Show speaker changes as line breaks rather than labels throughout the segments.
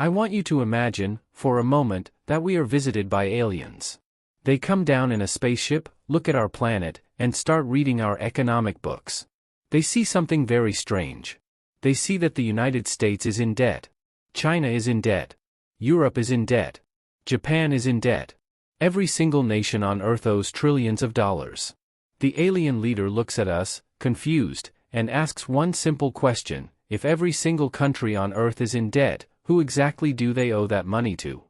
I want you to imagine, for a moment, that we are visited by aliens. They come down in a spaceship, look at our planet, and start reading our economic books. They see something very strange. They see that the United States is in debt. China is in debt. Europe is in debt. Japan is in debt. Every single nation on Earth owes trillions of dollars. The alien leader looks at us, confused, and asks one simple question: if every single country on Earth is in debt, who exactly do they owe that money to?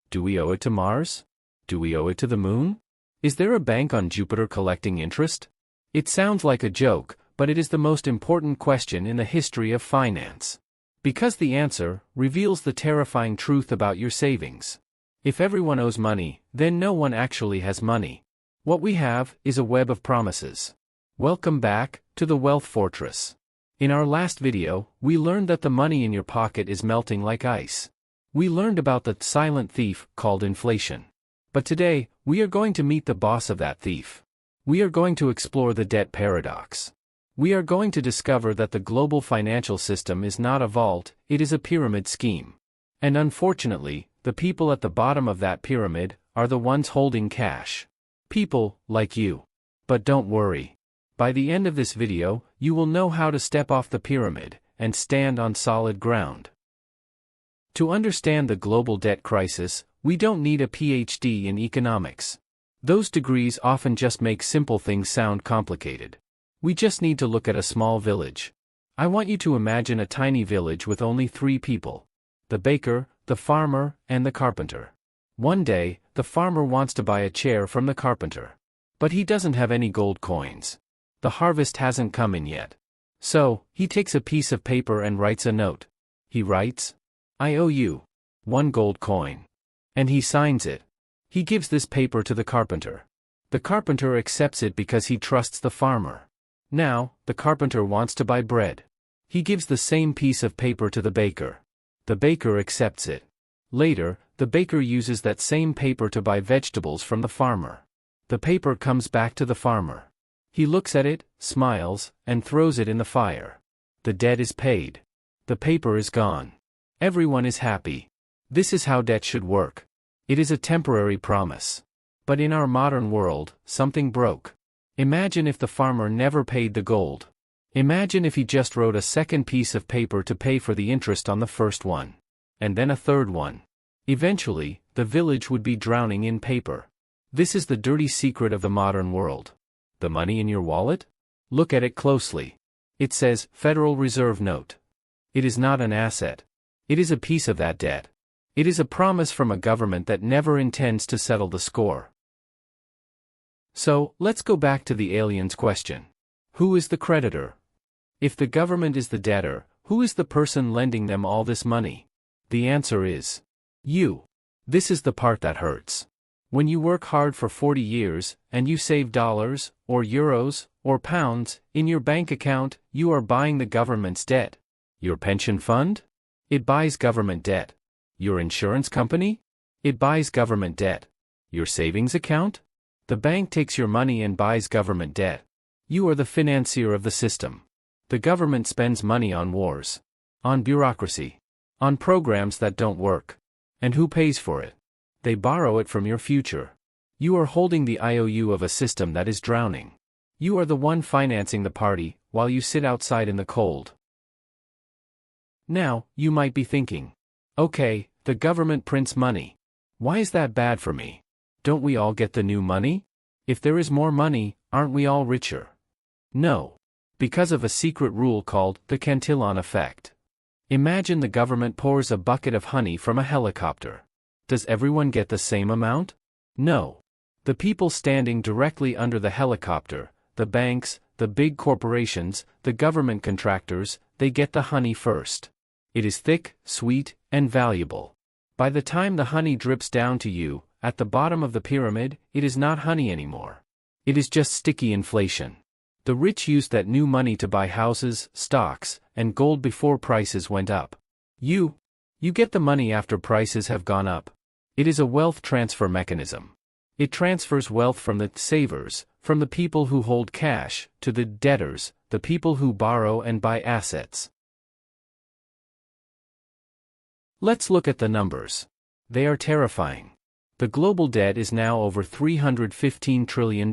Do we owe it to Mars? Do we owe it to the moon? Is there a bank on Jupiter collecting interest? It sounds like a joke, but it is the most important question in the history of finance. Because the answer reveals the terrifying truth about your savings. If everyone owes money, then no one actually has money. What we have is a web of promises. Welcome back to the Wealth Fortress. In our last video, we learned that the money in your pocket is melting like ice. We learned about the silent thief called inflation. But today, we are going to meet the boss of that thief. We are going to explore the debt paradox. We are going to discover that the global financial system is not a vault, it is a pyramid scheme. And unfortunately, the people at the bottom of that pyramid are the ones holding cash. People like you. But don't worry. By the end of this video, you will know how to step off the pyramid and stand on solid ground. To understand the global debt crisis, we don't need a PhD in economics. Those degrees often just make simple things sound complicated. We just need to look at a small village. I want you to imagine a tiny village with only 3 people: the baker, the farmer, and the carpenter. One day, the farmer wants to buy a chair from the carpenter. But he doesn't have any gold coins. The harvest hasn't come in yet. So, he takes a piece of paper and writes a note. He writes, "I owe you 1 gold coin." And he signs it. He gives this paper to the carpenter. The carpenter accepts it because he trusts the farmer. Now, the carpenter wants to buy bread. He gives the same piece of paper to the baker. The baker accepts it. Later, the baker uses that same paper to buy vegetables from the farmer. The paper comes back to the farmer. He looks at it, smiles, and throws it in the fire. The debt is paid. The paper is gone. Everyone is happy. This is how debt should work. It is a temporary promise. But in our modern world, something broke. Imagine if the farmer never paid the gold. Imagine if he just wrote a second piece of paper to pay for the interest on the first one. And then a third one. Eventually, the village would be drowning in paper. This is the dirty secret of the modern world. The money in your wallet? Look at it closely. It says Federal Reserve Note. It is not an asset. It is a piece of that debt. It is a promise from a government that never intends to settle the score. So, let's go back to the alien's question. Who is the creditor? If the government is the debtor, who is the person lending them all this money? The answer is you. This is the part that hurts. When you work hard for 40 years, and you save dollars, or euros, or pounds, in your bank account, you are buying the government's debt. Your pension fund? It buys government debt. Your insurance company? It buys government debt. Your savings account? The bank takes your money and buys government debt. You are the financier of the system. The government spends money on wars, on bureaucracy, on programs that don't work. And who pays for it? They borrow it from your future. You are holding the IOU of a system that is drowning. You are the one financing the party, while you sit outside in the cold. Now, you might be thinking, okay, the government prints money. Why is that bad for me? Don't we all get the new money? If there is more money, aren't we all richer? No. Because of a secret rule called the Cantillon Effect. Imagine the government pours a bucket of honey from a helicopter. Does everyone get the same amount? No. The people standing directly under the helicopter, the banks, the big corporations, the government contractors, they get the honey first. It is thick, sweet, and valuable. By the time the honey drips down to you, at the bottom of the pyramid, it is not honey anymore. It is just sticky inflation. The rich used that new money to buy houses, stocks, and gold before prices went up. You get the money after prices have gone up. It is a wealth transfer mechanism. It transfers wealth from the savers, from the people who hold cash, to the debtors, the people who borrow and buy assets. Let's look at the numbers. They are terrifying. The global debt is now over $315 trillion.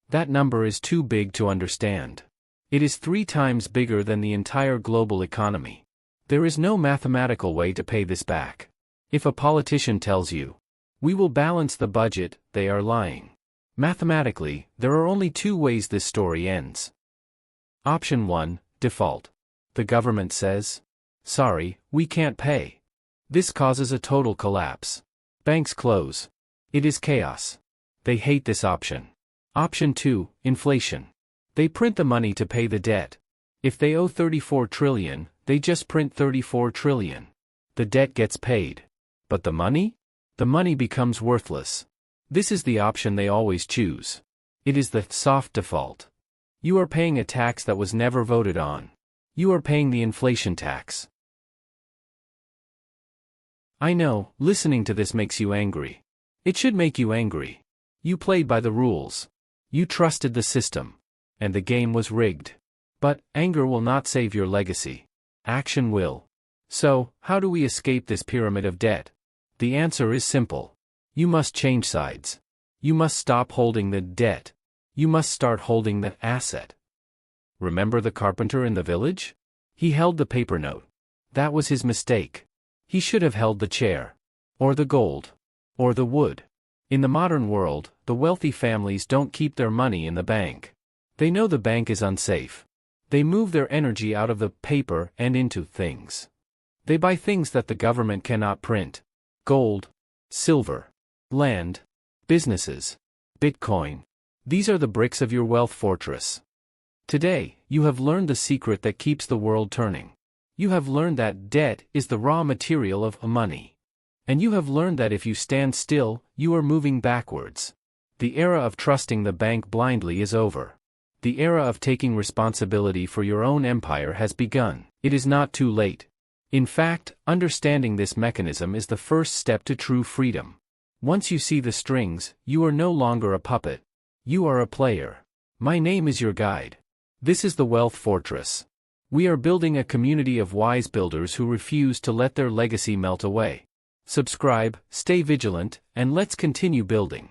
That number is too big to understand. It is 3 times bigger than the entire global economy. There is no mathematical way to pay this back. If a politician tells you, "We will balance the budget," they are lying. Mathematically, there are only 2 ways this story ends. Option 1, default. The government says, "Sorry, we can't pay." This causes a total collapse. Banks close. It is chaos. They hate this option. Option 2, inflation. They print the money to pay the debt. If they owe 34 trillion, they just print 34 trillion. The debt gets paid. But the money? The money becomes worthless. This is the option they always choose. It is the soft default. You are paying a tax that was never voted on. You are paying the inflation tax. I know, listening to this makes you angry. It should make you angry. You played by the rules. You trusted the system. And the game was rigged. But anger will not save your legacy. Action will. So, how do we escape this pyramid of debt? The answer is simple. You must change sides. You must stop holding the debt. You must start holding the asset. Remember the carpenter in the village? He held the paper note. That was his mistake. He should have held the chair. Or the gold. Or the wood. In the modern world, the wealthy families don't keep their money in the bank. They know the bank is unsafe. They move their energy out of the paper and into things. They buy things that the government cannot print. Gold, silver, land, businesses, Bitcoin. These are the bricks of your wealth fortress. Today, you have learned the secret that keeps the world turning. You have learned that debt is the raw material of money. And you have learned that if you stand still, you are moving backwards. The era of trusting the bank blindly is over. The era of taking responsibility for your own empire has begun. It is not too late. In fact, understanding this mechanism is the first step to true freedom. Once you see the strings, you are no longer a puppet. You are a player. My name is your guide. This is the Wealth Fortress. We are building a community of wise builders who refuse to let their legacy melt away. Subscribe, stay vigilant, and let's continue building.